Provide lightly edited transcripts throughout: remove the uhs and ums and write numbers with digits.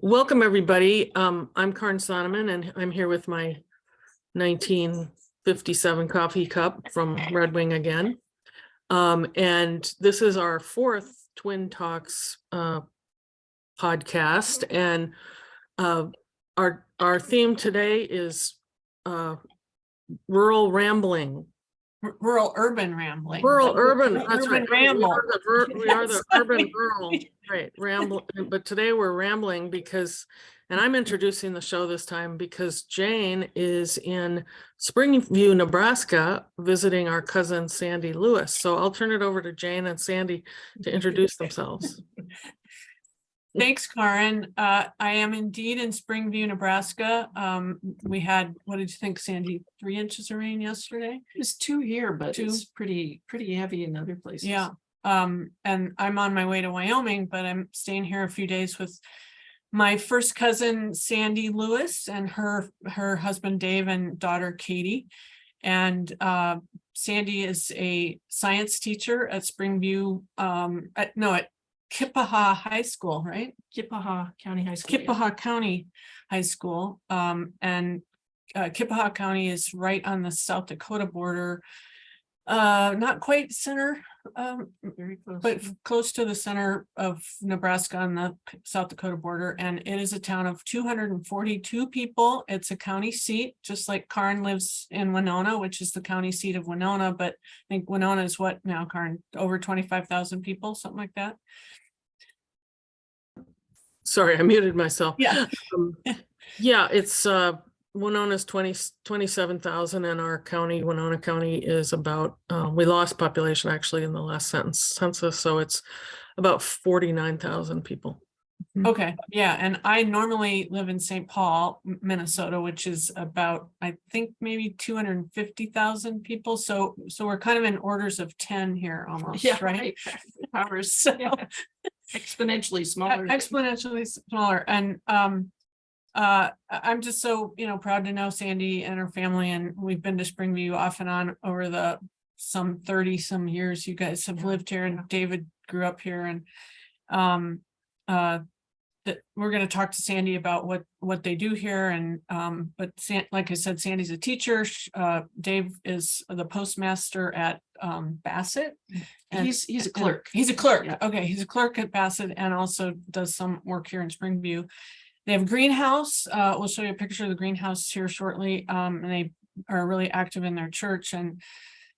Welcome, everybody. I'm Karin Jane, and I'm here with my 1957 coffee cup from Red Wing again. And this is our fourth Twin Talks podcast. And our theme today is rural rambling. Rural urban rambling. Rural urban, that's urban right. ramble. We are the urban rural, right, ramble. But today we're rambling because, and I'm introducing the show this time because Jane is in Springview, Nebraska, visiting our cousin Sandy Lewis. So I'll turn it over to Jane and Sandy to introduce themselves. Thanks, Karin. I am indeed in Springview, Nebraska. We had, what did you think, Sandy? 3 inches of rain yesterday? It was 2 here, but it's pretty heavy in other places. Yeah. And I'm on my way to Wyoming, but I'm staying here a few days with my first cousin, Sandy Lewis, and her husband, Dave, and daughter, Katie. And Sandy is a science teacher at Springview, at Keya Paha High School, right? Keya Paha County High School. Keya Paha County High School. And Keya Paha County is right on the South Dakota border. Not quite center, Very close. but close to the center of Nebraska on the South Dakota border. And it is a town of 242 people. It's a county seat, just like Karin lives in Winona, which is the county seat of Winona. But I think Winona is what now, Karin? Over 25,000 people, something like that. Sorry, I muted myself. Yeah. Yeah, it's Winona's 27,000, and our county, Winona County, is about, we lost population actually in the last census, so it's about 49,000 people. Okay, yeah, and I normally live in St. Paul, Minnesota, which is about, I think, maybe 250,000 people. So we're kind of in orders of 10 here almost, Yeah, right? Ours, So exponentially smaller. exponentially smaller. And I'm just so proud to know Sandy and her family, and we've been to Springview off and on over the some 30 some years you guys have lived here, and David grew up here. And that we're going to talk to Sandy about what they do here. And but like I said, Sandy's a teacher. Dave is the postmaster at Bassett. And He's a clerk. He's a clerk. Yeah. Okay, he's a clerk at Bassett and also does some work here in Springview. They have a greenhouse. We'll show you a picture of the greenhouse here shortly. And they are really active in their church and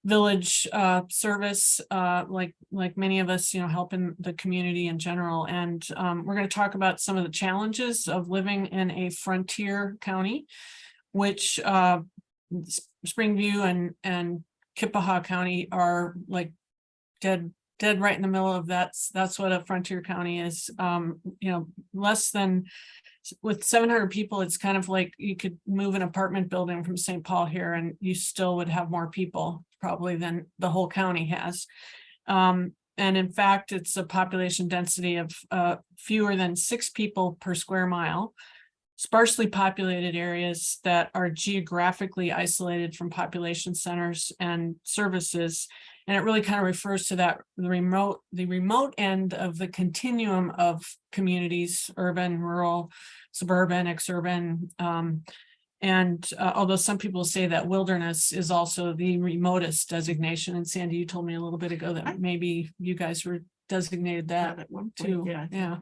village service, like many of us, helping the community in general. And we're going to talk about some of the challenges of living in a frontier county, which Springview and Keya Paha County are like dead right in the middle of that. That's what a frontier county is. Less than, with 700 people, it's kind of like you could move an apartment building from St. Paul here and you still would have more people probably than the whole county has. And in fact, it's a population density of fewer than 6 people per square mile, sparsely populated areas that are geographically isolated from population centers and services. And it really kind of refers to that the remote end of the continuum of communities: urban, rural, suburban, exurban. And although some people say that wilderness is also the remotest designation, and Sandy, you told me a little bit ago that maybe you guys were designated that at one point. too. Yeah.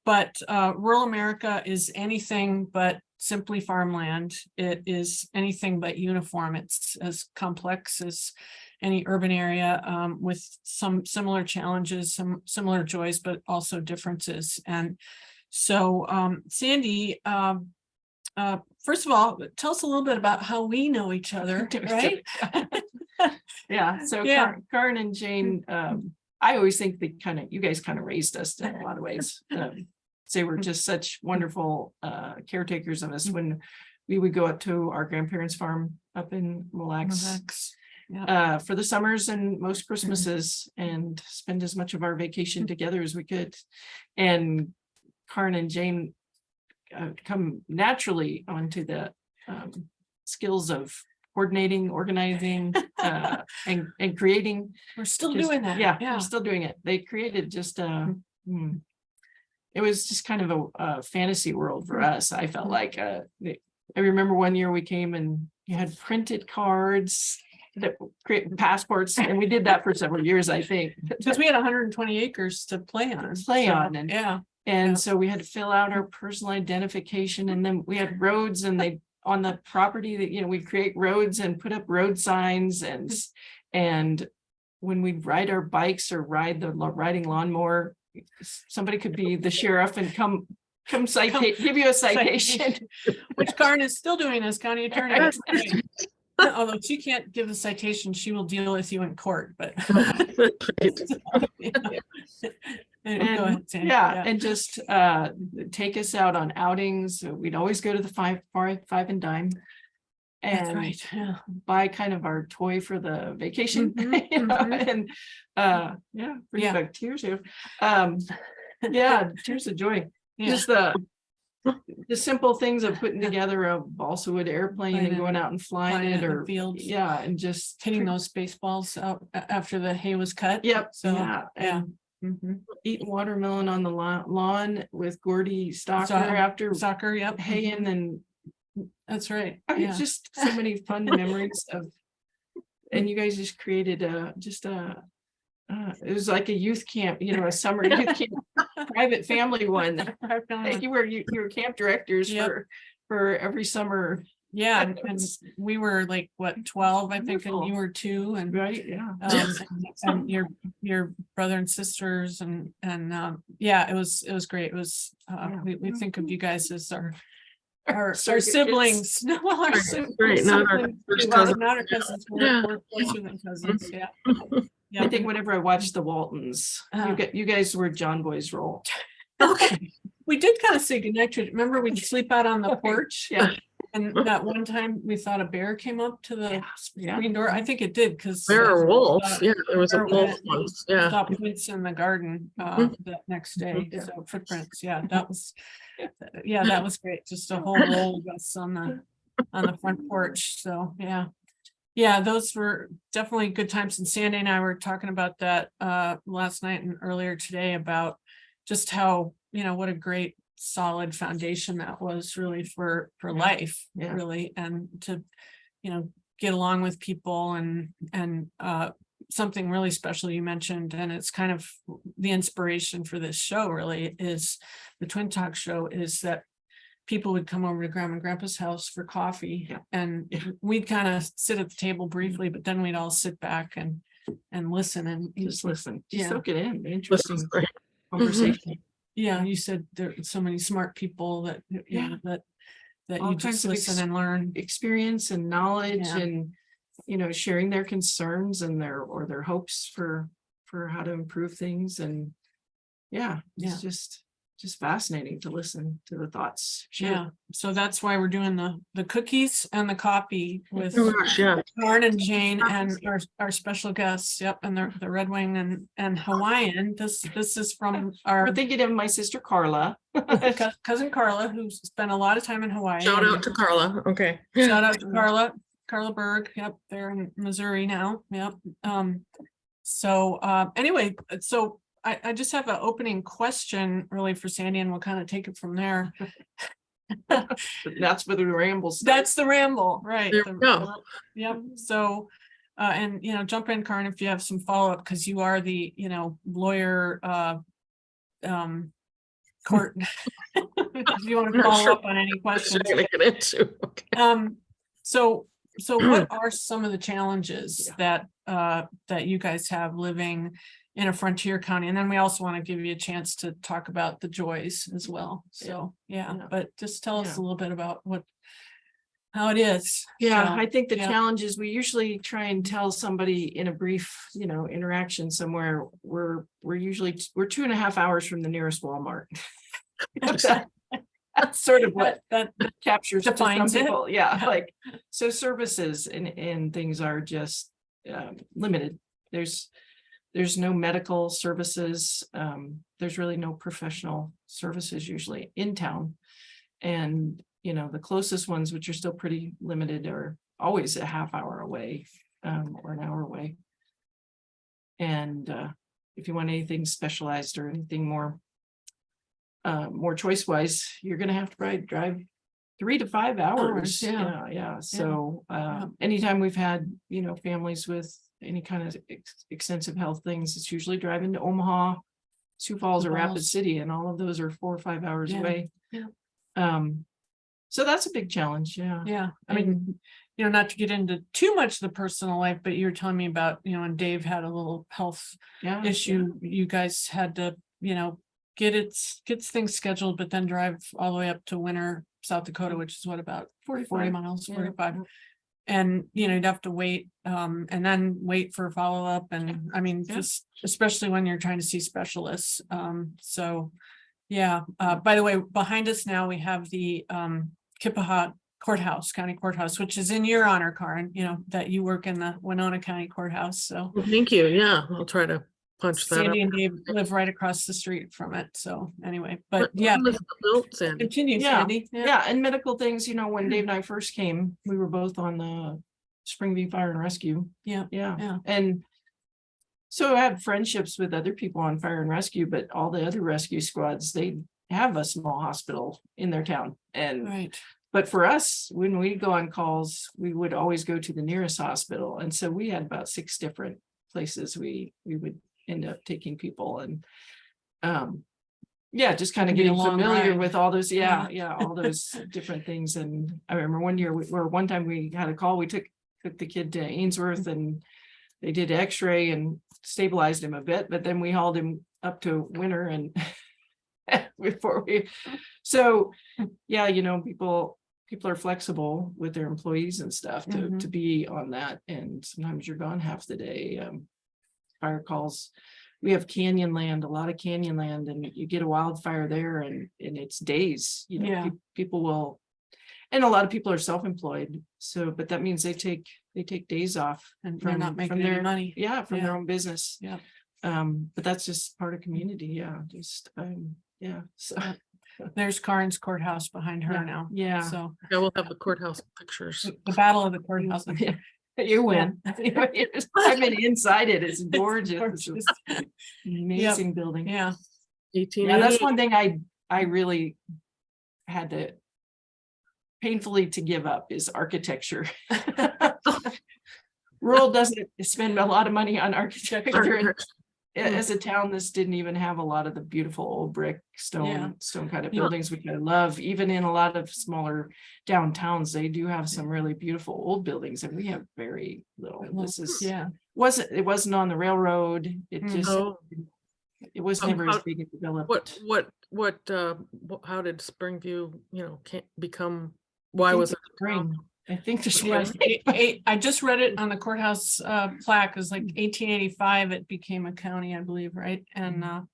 But rural America is anything but simply farmland. It is anything but uniform. It's as complex as any urban area, with some similar challenges, some similar joys, but also differences. And so, Sandy, first of all, tell us a little bit about how we know each other, right? Yeah. So Yeah. Karin and Jane, I always think you guys kind of raised us in a lot of ways. They were just such wonderful caretakers of us when we would go up to our grandparents' farm up in Mille Lacs. Yeah. For the summers and most Christmases, and spend as much of our vacation together as we could. And Karin and Jane come naturally onto the skills of coordinating, organizing, and creating. We're still doing that. Yeah, we're still doing it. They created just it was just kind of a fantasy world for us. I felt like, I remember one year we came and you had printed cards that create passports, and we did that for several years, I think. Because we had 120 acres to play on. And Yeah. and so we had to fill out our personal identification, and then we had roads, and they on the property that, you know, we create roads and put up road signs, and when we'd ride our bikes or ride the riding lawnmower, somebody could be the sheriff and come give you a citation. Which Karin is still doing as county attorney. Although she can't give the citation, she will deal with you in court, but. And go ahead, Sandy. And just take us out on outings. We'd always go to the five and dime. That's And right. Yeah. buy kind of our toy for the vacation. Mhm, You know, mhm. and brings Yeah. back tears here. Tears of joy. Yeah. Just the simple things of putting together a balsa wood airplane and going out and flying it, or fields. and just Hitting those baseballs out after the hay was cut. Yep. So yeah. And Mhm. eating watermelon on the lawn with Gordy Stalker after Soccer. Yep. haying, and That's right. I mean, Yeah. just so many fun memories of, and you guys just created it was like a youth camp, you know, a summer youth camp, private family one. Like you were camp directors for every summer. Yeah, and we were like, what, 12, I think, and Wonderful. you were 2, and Right, yeah. and your brother and sisters, and yeah, it was great. It was we think of you guys as our siblings. No, well, our siblings. Right, not our first cousin. Not our cousins. We're closer than cousins. Yeah. Yeah. I think whenever I watched the Waltons, you guys were John Boy's role. Okay. We did kind of say goodnight to. Remember, we'd sleep out on the porch. Yeah. And that one time we thought a bear came up to the screen door. I think it did, because Bear or wolf? Yeah, there was a wolf once. Yeah. saw prints in the garden that next day. Yeah. So footprints. Yeah, that was great. Just a whole roll of us on the front porch. So yeah, those were definitely good times. And Sandy and I were talking about that last night and earlier today, about just how, you know, what a great solid foundation that was really for life, really, and to, you know, get along with people, and something really special you mentioned, and it's kind of the inspiration for this show, really, is the Twin Talk show, is that people would come over to Grandma and Grandpa's house for coffee, and we'd kind of sit at the table briefly, but then we'd all sit back and listen, and Just listen, just Yeah. soak it in. This Interesting is great. conversation. yeah, you said there are so many smart people that that All you kinds just of listen and learn. Experience and knowledge, Yeah. and you know, sharing their concerns and their hopes for how to improve things, and it's just fascinating to listen to the thoughts shared. Yeah, so that's why we're doing the cookies and the coffee with Oh gosh, yeah. Karin Jane and our special guests. Yep, and the Red Wing and Hawaiian. This is from our We're thinking of my sister Carla. cousin Carla, who's spent a lot of time in Hawaii. Shout out to Carla. Okay. Shout out to Carla Berg. Yep, they're in Missouri now. Yep. So anyway, so I just have an opening question really for Sandy, and we'll kind of take it from there. That's where the rambles. That's the ramble, right? There we go. Yep. So, and you know, jump in, Karin, if you have some follow up, because you are the, you know, lawyer, court. If you want to follow up on any questions. Get into. Okay. So what are some of the challenges that you guys have living in a frontier county? And then we also want to give you a chance to talk about the joys as well. So but just tell us a little bit about how it is. I think the yeah. challenge is we usually try and tell somebody in a brief, you know, interaction somewhere, we're 2.5 hours from the nearest Walmart. That's sort of what that captures to some defines it. people. Yeah, like, so services and things are just limited. There's no medical services. There's really no professional services usually in town. And, you know, the closest ones, which are still pretty limited, are always a half hour away or an hour away. And if you want anything specialized or anything more more choice wise, you're gonna have to probably drive 3 to 5 hours. Yeah. So anytime we've had, families with any kind of extensive health things, it's usually driving to Omaha, Sioux Falls, or Rapid City, and all of those are 4 or 5 hours away. So that's a big challenge. Yeah. I mean, not to get into too much of the personal life, but you're telling me about, and Dave had a little health issue. You guys had to, get things scheduled, but then drive all the way up to Winter, South Dakota, which is what, about 40 miles, 45. And, you'd have to wait, and then wait for follow-up. And I mean, just especially when you're trying to see specialists. So, by the way, behind us now, we have the Keya Paha County Courthouse, which is in your honor, Karin, that you work in the Winona County Courthouse. So Well, thank you. Yeah, I'll try to punch that up. Sandy and Dave live right across the street from it. So anyway, but When was it built, Sandy? continue, Sandy. And medical things, when Dave and I first came, we were both on the Springview Fire and Rescue. Yeah. And so I had friendships with other people on fire and rescue, but all the other rescue squads, they have a small hospital in their town. And Right. but for us, when we go on calls, we would always go to the nearest hospital. And so we had about 6 different places we would end up taking people. And just kind of Be a getting long familiar ride. with all those, all those different things. And I remember one time we had a call, we took the kid to Ainsworth, and they did x-ray and stabilized him a bit, but then we hauled him up to Winter and people are flexible with their employees and stuff to be on that. And sometimes you're gone half the day. Fire calls, we have canyon land, a lot of canyon land, and you get a wildfire there and it's days, people will, and a lot of people are self-employed. So, but that means they take days off And they're not making their any money. from their own business. Yeah. But that's just part of community. So There's Karin's courthouse behind her now. Yeah. So Yeah, we'll have the courthouse pictures. the battle of the courthouse. You win. I've been inside it. It's gorgeous. It's an amazing building. Yeah. 18. Yeah, that's one thing I really had to painfully to give up is architecture. Rural doesn't spend a lot of money on architecture. And as a town, this didn't even have a lot of the beautiful old brick stone kind of buildings, which I love. Even in a lot of smaller downtowns, they do have some really beautiful old buildings, and we have very little. It wasn't on the railroad. It just it was never as big a development. How did Springview, can't become? Why was it spring? I think there's I just read it on the courthouse plaque. It was like 1885. It became a county, I believe, right? And the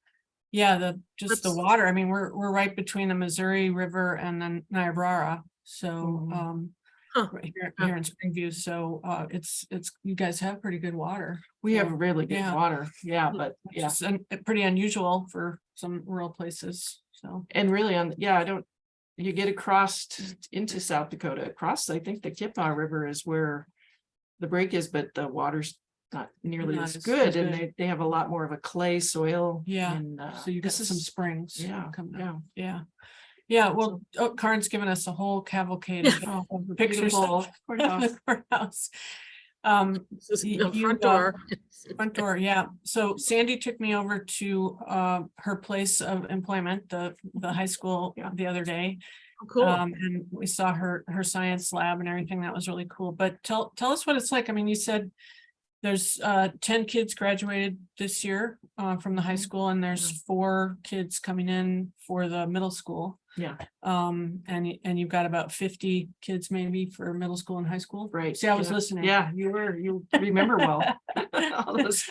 water. I mean, we're right between the Missouri River and then Niobrara. So right here in Springview. So it's you guys have pretty good water. We have really good water. Yeah, but it's pretty unusual for some rural places. So and really you get across into South Dakota, I think the Keya Paha River is where the break is, but the water's not nearly as good. And they have a lot more of a clay soil. Yeah. And, so you got some springs. Yeah. Well, Karin's given us a whole cavalcade of pictures of the courthouse. Front door. Front door, yeah. So Sandy took me over to her place of employment, the high school, the other day. Oh, cool. And we saw her science lab and everything. That was really cool. But tell us what it's like. I mean, you said there's 10 kids graduated this year from the high school, and there's 4 kids coming in for the middle school. Yeah. And you've got about 50 kids maybe for middle school and high school. Right. See, I was listening. Yeah, you remember well. All those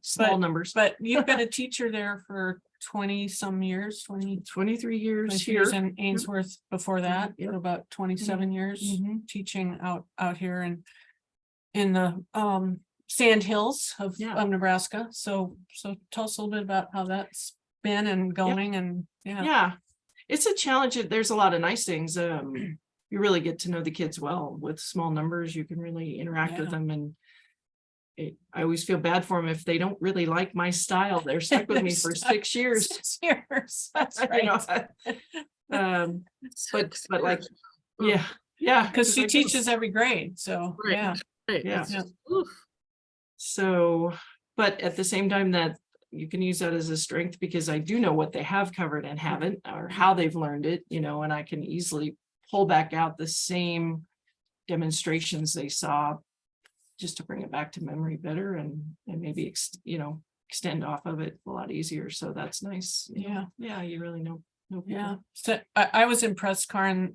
small numbers. But you've been a teacher there for 20 some years, 23 years here in Ainsworth before that, for about 27 years teaching out here and in the sand hills of Nebraska. So tell us a little bit about how that's been and going. And it's a challenge. There's a lot of nice things. You really get to know the kids well with small numbers. You can really interact with them, and I always feel bad for them if they don't really like my style. They're stuck with me for 6 years. 6 years, that's You right. know, but like, Oh, yeah, Because she like, teaches every grade, so, Right, yeah. right. Yeah. It's just, oof. so, but at the same time that you can use that as a strength because I do know what they have covered and haven't, or how they've learned it, and I can easily pull back out the same demonstrations they saw just to bring it back to memory better and maybe, extend off of it a lot easier. So that's nice. Yeah, you really know. Yeah, so I was impressed, Karin,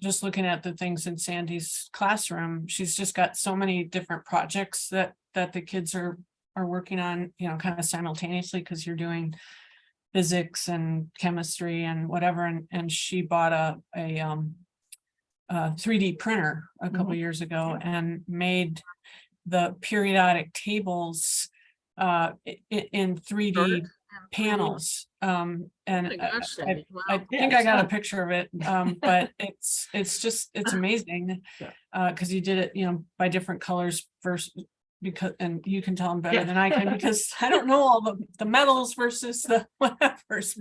just looking at the things in Sandy's classroom. She's just got so many different projects that the kids are working on, kind of simultaneously, because you're doing physics and chemistry and whatever. And she bought a 3D printer a couple years ago and made the periodic tables in 3D panels. And Oh my gosh, Sandy, wow. I think I got a picture of it, but it's amazing. Because you did it, by different colors first, and you can tell them better than I can, because I don't know all the metals versus the whatevers,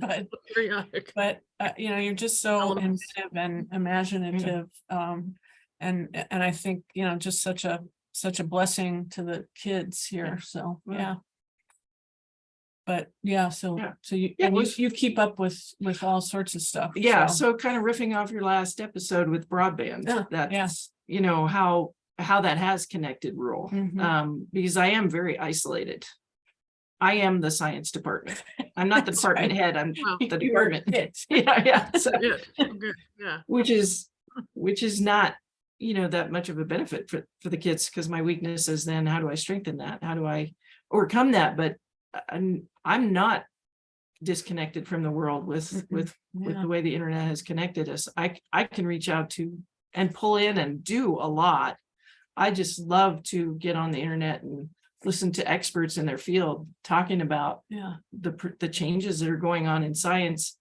Periodic. but you're just so Elements. inventive and imaginative. And I think, just such a blessing to the kids here. So, yeah. But yeah, so you keep up with all sorts of stuff. Yeah, so kind of riffing off your last episode with broadband, that's how that has connected rural. Because I am very isolated. I am the science department. I'm not the department head, I'm the department. Yeah. So, Yeah. which is not that much of a benefit for the kids, because my weakness is then how do I strengthen that? How do I overcome that? But I'm not disconnected from the world with the way the internet has connected us. I can reach out to and pull in and do a lot. I just love to get on the internet and listen to experts in their field talking about the changes that are going on in science.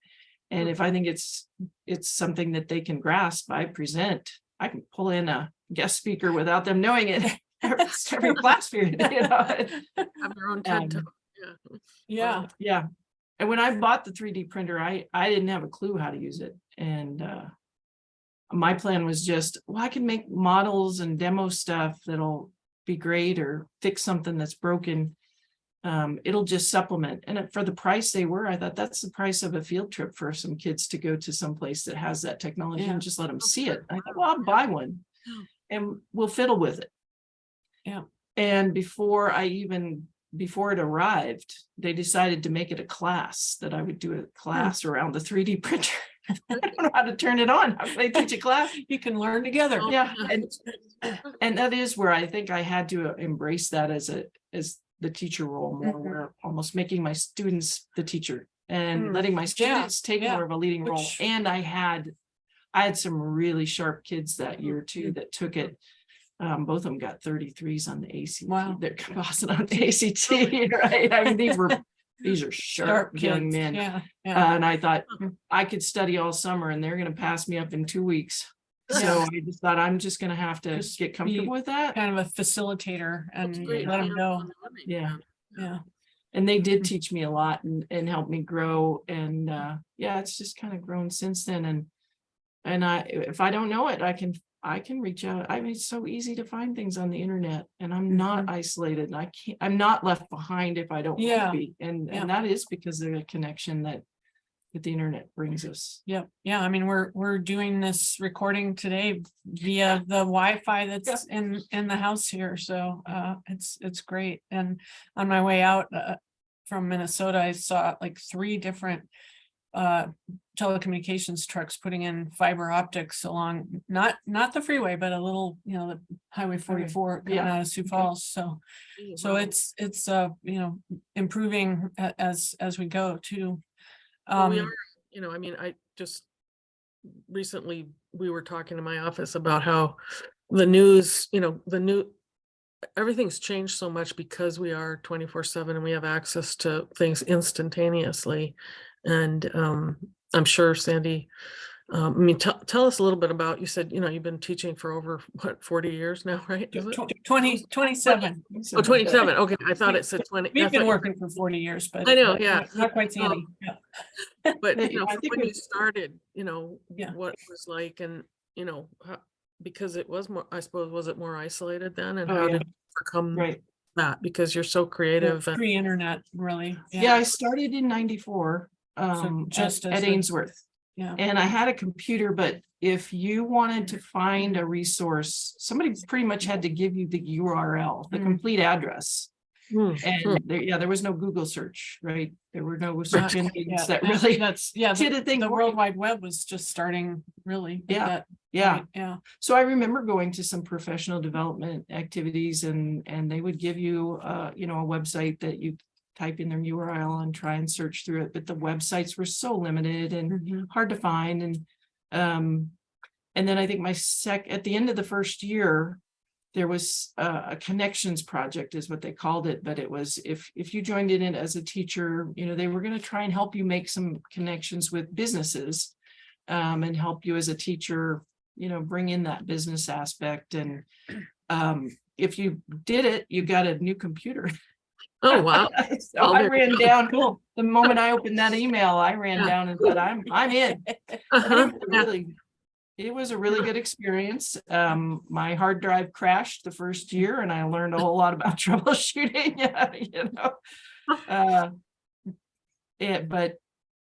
And if I think it's something that they can grasp, I present. I can pull in a guest speaker without them knowing it every class period. Have your own TED Talk. Yeah. Yeah. And when I bought the 3D printer, I didn't have a clue how to use it. And my plan was just, I can make models and demo stuff that'll be great, or fix something that's broken. It'll just supplement. And for the price they were, I thought that's the price of a field trip for some kids to go to some place that has that technology and just let them see it. I thought, well, I'll buy one and we'll fiddle with it. Yeah. And before it arrived, they decided to make it a class, that I would do a class around the 3D printer. I don't know how to turn it on. How do they teach a class? You can learn together. Yeah. And that is where I think I had to embrace that as the teacher role more, where almost making my students the teacher and letting my students take more of a leading role. And I had some really sharp kids that year too that took it. Both of them got 33s on the ACT. Wow. They're passing on the ACT, right? I mean, these are sharp young men. Yeah. And I thought I could study all summer and they're going to pass me up in 2 weeks. So I just thought I'm just going to have to get comfortable with that. Kind of a facilitator and let them know. Yeah. Yeah. And they did teach me a lot and help me grow. And it's just kind of grown since then. And if I don't know it, I can reach out. I mean, it's so easy to find things on the internet, and I'm not isolated. I'm not left behind if I don't want to be. And that is because of the connection that the internet brings us. Yep. Yeah. I mean, we're doing this recording today via the Wi-Fi that's in the house here. So it's great. And on my way out from Minnesota, I saw like 3 different telecommunications trucks putting in fiber optics along not the freeway, but a little, the Highway 44 coming out of Sioux Falls. So it's improving as we go too. We are, I mean, I just recently we were talking in my office about how the news, everything's changed so much because we are 24/7 and we have access to things instantaneously. And I'm sure Sandy I mean, tell us a little bit about, you said, you've been teaching for over, what, 40 years now, right? Is it? 27. Oh, 27. Okay, I thought it said 20. I We've thought been you- working for 40 years, but I know, yeah. not quite Sandy. Yeah. But, I from think when you we- started, Yeah. what it was like, and, because it was more, I suppose, was it more isolated then? And Oh, how yeah. did you overcome Right. that? Because you're so creative. And, Pre-internet, really. Yeah, I started in 94 just at as the- Ainsworth. Yeah. And I had a computer, but if you wanted to find a resource, somebody pretty much had to give you the URL, the Mm. complete address. Hmm, And there was no Google search, right? There were no search engines that Yeah, really that's did a thing. the for World you. Wide Web was just starting, really. at Yeah, that Yeah. point, yeah. So I remember going to some professional development activities and they would give you a website that you type in their URL and try and search through it, but the websites were so limited and Mhm. hard to find. And then I think at the end of the first year, there was a connections project is what they called it, but it was if you joined in it as a teacher, they were going to try and help you make some connections with businesses and help you as a teacher, bring in that business aspect. And if you did it, you got a new computer. Oh, wow. So Oh, I there you ran go. down. The moment I opened that email, I ran Yeah. down and said, I'm in. Uh-huh. It was a really good experience. My hard drive crashed the first year and I learned a whole lot about troubleshooting.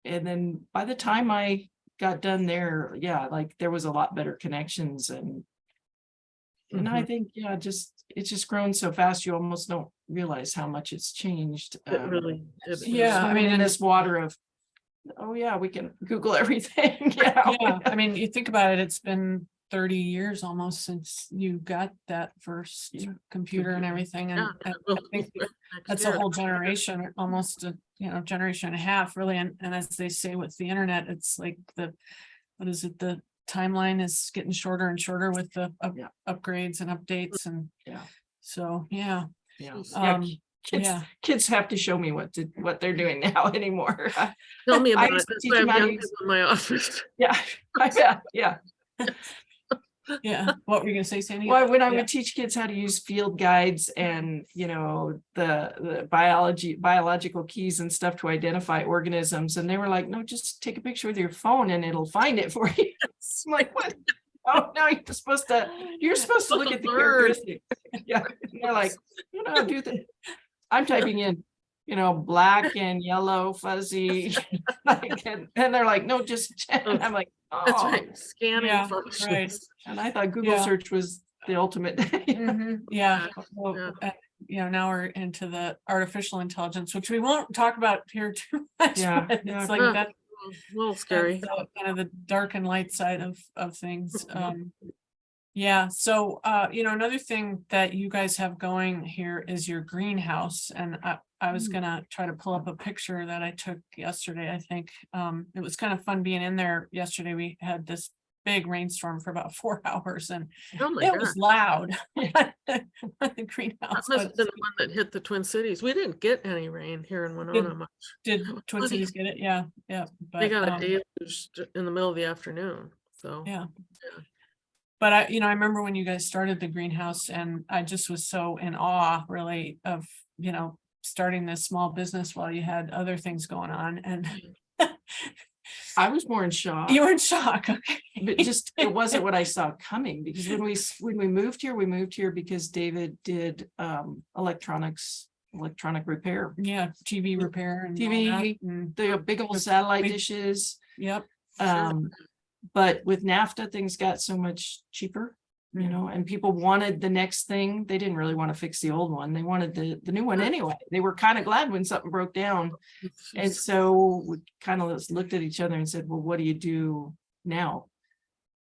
And then by the time I got done there, there was a lot better connections and I think, it's just grown so fast, you almost don't realize how much it's changed. It really, Yeah, I mean, in this water of, oh yeah, we can Google everything. Yeah, I mean, you think about it, it's been 30 years almost since you got that first computer and everything. And Yeah, I think that's a year. whole generation, almost a generation and a half, really. And as they say with the internet, it's like the timeline is getting shorter and shorter with the upgrades and updates. And so, yeah. Kids have to show me what they're doing now anymore. Tell me I about it. used to That's teach why I them have how to young use- people in my office. Yeah. Yeah. What were you gonna say, Sandy? Well, when I Yeah. would teach kids how to use field guides and, the biological keys and stuff to identify organisms, and they were like, no, just take a picture with your phone and it'll find it for you. I'm like, what? Oh, no, you're supposed to look at the Learn. characteristics. Yeah. And they're like, do the, I'm typing in, black and yellow, fuzzy. And they're like, no, just, and I'm like, That's oh. right. Scanning Yeah, functions. right. And I thought Google Yeah. search was the ultimate. Mhm, yeah. Yeah. Well, now we're into the artificial intelligence, which we won't talk about here too much. Yeah, But yeah. it's like Huh. that. A little scary. That's, kind of the dark and light side of things. So another thing that you guys have going here is your greenhouse, and I was gonna try to pull up a picture that I took yesterday. I think it was kind of fun being in there yesterday. We had this big rainstorm for about 4 hours and Oh my it God. was loud. The That greenhouse. must have been the one that hit the Twin Cities. We didn't get any rain here in Winona much. Did Twin funny. Cities get it? Yeah. They But got a deluge in the middle of the afternoon. So yeah. But I remember when you guys started the greenhouse and I just was so in awe really of, starting this small business while you had other things going on. And I was more in shock. you were in shock. Okay. But just, it wasn't what I saw coming, because when we moved here because David did electronic repair. Yeah, TV repair and all TV, that, and- the big old satellite big- dishes. Yep. But with NAFTA, things got so much cheaper, and people wanted the next thing. They didn't really want to fix the old one. They wanted the new one anyway. They were kind of glad when something broke down. And so we kind of looked at each other and said, well, what do you do now?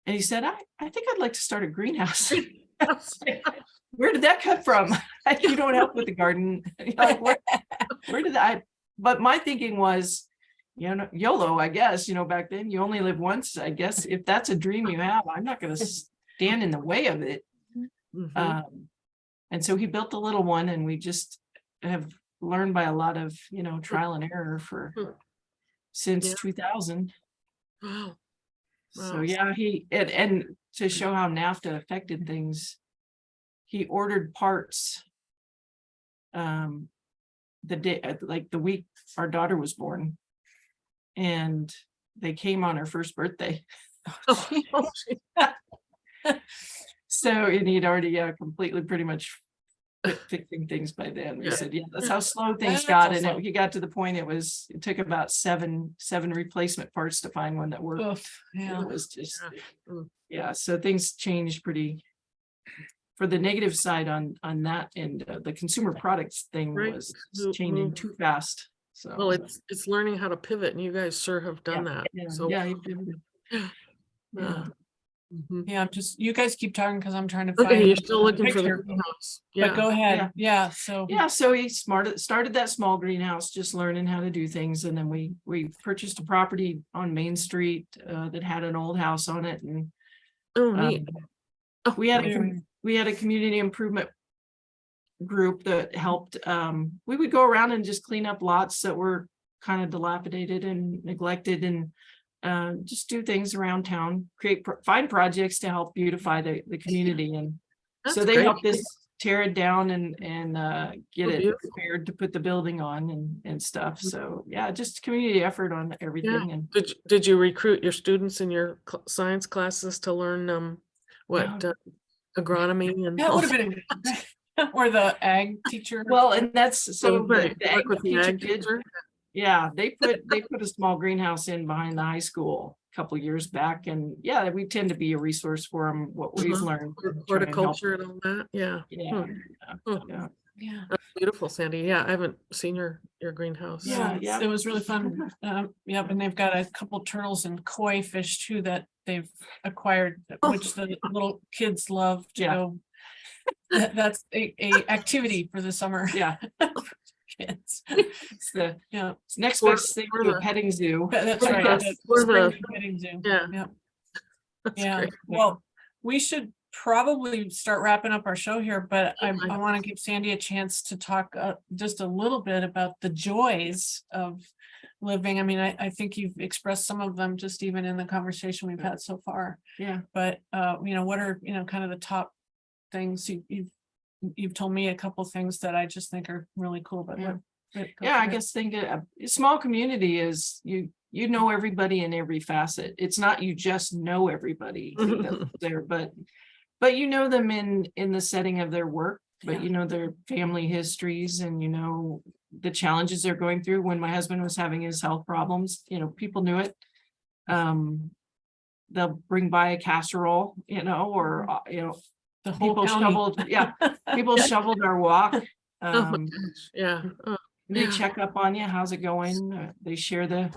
And he said, I think I'd like to start a greenhouse. Where did that come from? You don't help with the garden. Like, where did that? But my thinking was, YOLO, I guess, back then you only live once. I guess if that's a dream you have, I'm not going to stand in the way of it. Mhm. And so he built a little one, and we just have learned by a lot of, trial and error since Yeah. 2000. Wow. So Wow. yeah, and to show how NAFTA affected things, he ordered parts the day, like the week our daughter was born, and they came on her first birthday. Oh, gee. So, and he'd already completely pretty much quit fixing things by then. We Yeah. said, yeah, that's how slow things That's got. how And slow. he got to the point it took about seven replacement parts to find one that worked. Oof, yeah. It was just, Mm. yeah, so things changed pretty for the negative side on that end. The consumer products thing Right. was Move- changing move. too fast. So Well, it's learning how to pivot, and you guys sure have done that. yeah, So yeah, he pivoted. yeah. Mhm. Yeah, I'm just, you guys keep talking because I'm trying to Okay, find you're still the looking for the picture. greenhouse. But Yeah. go Yeah. ahead. Yeah, so. Yeah, so he started that small greenhouse, just learning how to do things, and then we purchased a property on Main Street that had an old house on it, and Oh, neat. Oh, we had Very- a community improvement group that helped. We would go around and just clean up lots that were kind of dilapidated and neglected, and just do things around town, find projects to help beautify the community. And so That's they great. helped us tear it down and get Oh, it beautiful. prepared to put the building on and stuff. So yeah, just community effort on everything. And Did you recruit your students in your science classes to learn what agronomy and That all would have been, or the ag teacher. well, and that's so right, the work with the ag teacher did. teacher? Yeah, they put a small greenhouse in behind the high school a couple years back, and yeah, we tend to be a resource for them, what we've learned. try and help. Horticulture and all that, yeah. Yeah, Hmm. yeah. Yeah. That's beautiful, Sandy. Yeah, I haven't seen your greenhouse. Yeah. Yeah, it was really fun. Yep, and they've got a couple turtles and koi fish too that they've acquired, which the little kids love to Yeah. go. That's a activity for the summer. Yeah, Kids. it's the Yeah, next For- best thing for to a the- petting zoo. that's For right. the- the for spring the- petting zoo. Yeah. Yep. That's Yeah, great. well, we should probably start wrapping up our show here, but I Okay. want to give Sandy a chance to talk just a little bit about the joys of living. I mean, I think you've expressed some of them just even in the conversation we've had so far, Yeah, but what are, kind of the top things you've told me a couple things that I just think are really cool, but Yeah. go yeah, I for it. guess a small community is you know everybody in every facet. It's not you just know everybody that's there, but you know them in the setting of their work, but Yeah. you know their family histories, and you know the challenges they're going through. When my husband was having his health problems, people knew it. They'll bring by a casserole, or The whole people county. shoveled, people shoveled our walk. Oh my gosh, yeah. Oh, They yeah. check up on you. How's it going? They share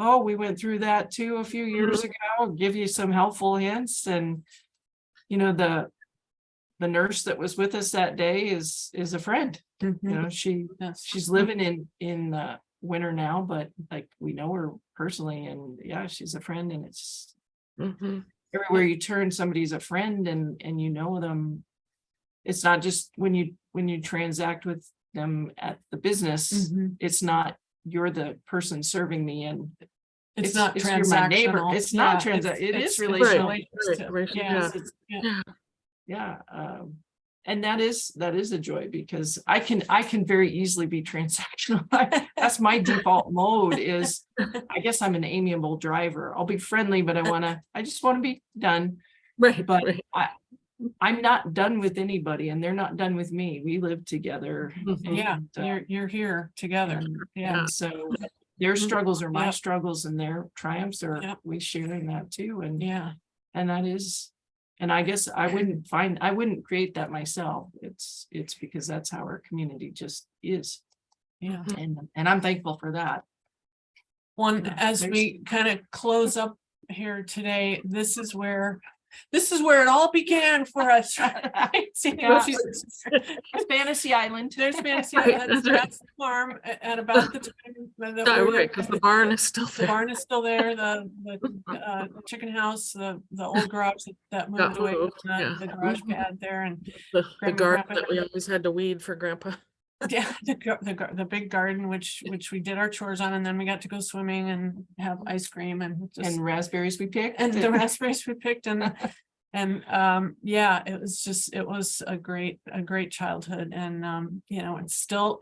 oh, we went through that too a few years ago, give you some helpful hints. And, the nurse that was with us that day is a friend. Mhm. Yes. She's living in winter now, but like we know her personally, and yeah, she's a friend. And it's Mhm. everywhere you turn, somebody's a friend, and you know them. It's not just when you transact with them at the business. Mhm. It's not you're the person serving me, and It's not you're my neighbor. transactional. It's not Yeah, it is it's relational. relationship. Yeah. It's- Yeah. yeah, and that is a joy, because I can very easily be transactional. That's my default mode. Is I guess I'm an amiable driver. I'll be friendly, but I just want to be done. Right, But right. I'm not done with anybody, and they're not done with me. We live together. Mhm. Yeah, and, you're here together. Yeah. and so their struggles are my Yeah. struggles, and their triumphs are Yeah. we share in that too. And Yeah. and that is, and I guess I wouldn't create that myself. It's because that's how our community just is. Yeah. And I'm thankful for that. One, Yeah, as there's- we kind of close up here today, this is where it all began for us. Right? See, Yeah. she's- Fantasy Island. There's fantasy. Right, That's that's right. the farm at about the time that Yeah, we're- right, because the barn is still the there. barn is still there, the chicken house, the old garage that moved away from moved, yeah. the garage pad there, and The Grandma garden Grandpa that we always had to weed for Grandpa. Yeah, the big garden, which we did our chores on, and then we got to go swimming and have ice cream and just, And raspberries we picked. and the raspberries we picked, and yeah, it was a great childhood, and you know, it's still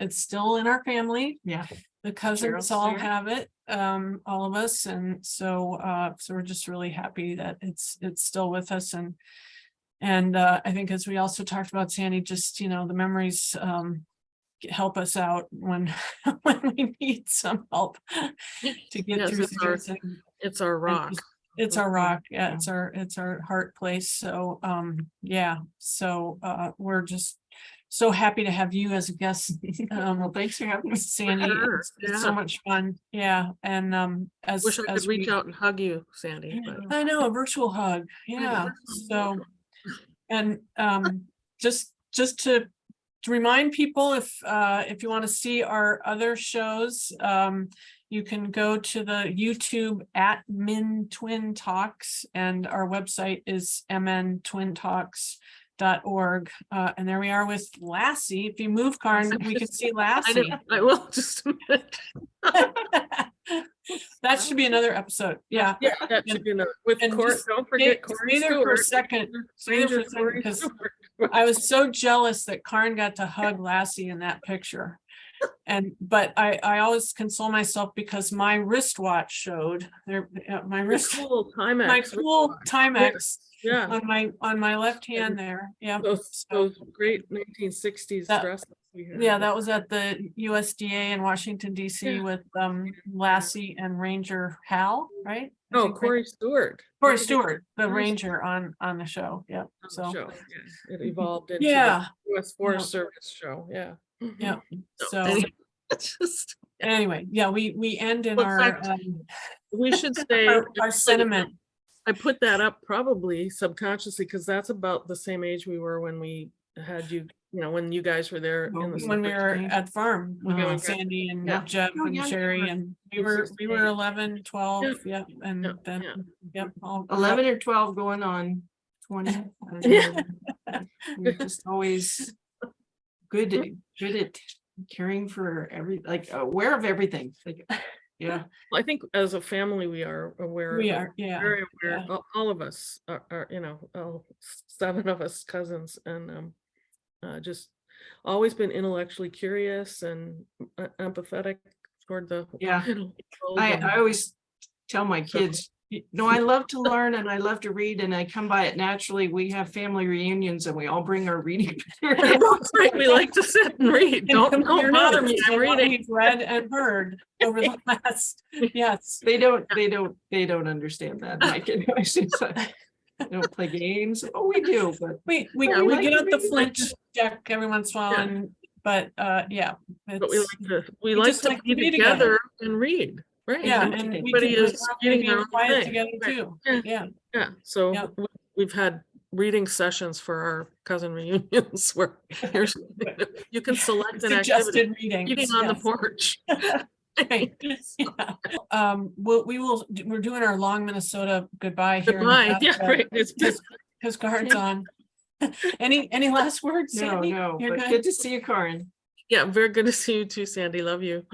in our family. Yeah. The cousins Cheryl's all there. have it, all of us, and so we're just really happy that it's still with us, and I think, as we also talked about, Sandy, just, you know, the memories help us out when when we need some help to get Yes, through it's our- things, and It's our rock. it's our rock. Yeah, Yeah. it's our heart place. So yeah, so we're just so happy to have you as a guest. Well, thanks for having me. Sandy, Sure, it's yeah. so much fun. Yeah, and Wish I could reach out and hug you, Sandy, but I know, a virtual hug. Yeah. So, and just to remind people, if you want to see our other shows, you can go to the YouTube at Min Twin Talks, and our website is mntwintalks.org. And there we are with Lassie. If you move, Karin, we can see I Lassie. know, I will just a minute. That should be another episode. Yeah. Yeah, that should be enough. With And Court, just don't forget Corey stay there for a Stewart. second. Stay there for a second, Corey 'cause Stewart. I was so jealous that Karin got to hug Lassie in that picture. But I always console myself because my wristwatch showed there, my wrist, Cool Timex. my cool Timex Yeah, on my left hand there. Yeah. those great 1960s That- dresses we had. Yeah, that was at the USDA in Washington DC Yeah. with Lassie and Ranger Hal, right? I Oh, think, right? Corey Stewart. Corey Stewart, the Corey ranger on the show. Yeah. On the So show, yeah. It evolved into yeah, the US Forest Service show, yeah. yeah. So Anyway, it's just, anyway, yeah, we end in Well, in our fact, we should say. our sentiment. I put that up probably subconsciously because that's about the same age we were when we had you, you know, when you guys were there in the. When we were summer. at the farm with Yeah. Sandy and Yeah. Jeff Oh, and yeah, Sherry, yeah. and we were 11, 12, Yeah. and Yeah, then yeah. yep, all 11 or 12 going on 20. Yeah. We're just always good at caring for aware of everything. Like, yeah. Well, I think as a family, we are aware. We of- are, yeah. Very aware, yeah. all of us are, you know, all 7 of us cousins, and just always been intellectually curious and empathetic toward the. Yeah. you know, world I and- always tell my kids, no, I love to learn and I love to read, and I come by it naturally. We have family reunions and we all bring our reading material. That's right, we like to sit and read. Don't bother me, I'm reading. We've read and heard over the last, yes. They don't understand that. Mike and I don't play games. Oh, we do, but We Yeah, we get like out to the read. flinch check every once in a while, Yeah. but yeah. But we it's- like to, we we like just to like to be be together and read, right? Yeah, And and we everybody can is reading their own quiet thing. together Right. too. Yeah. Yeah, Yeah, so Yeah. we've had reading sessions for our cousin reunions where here's, you can select an activity, suggested reading. eating on the porch. Right. Yeah. We're doing our long Minnesota goodbye here. Goodbye, yeah, right. It's Because Karin's on. Any last words, no, Sandy? no. You're But good? good to see you, Karin. Yeah, very good to see you too, Sandy. Love you.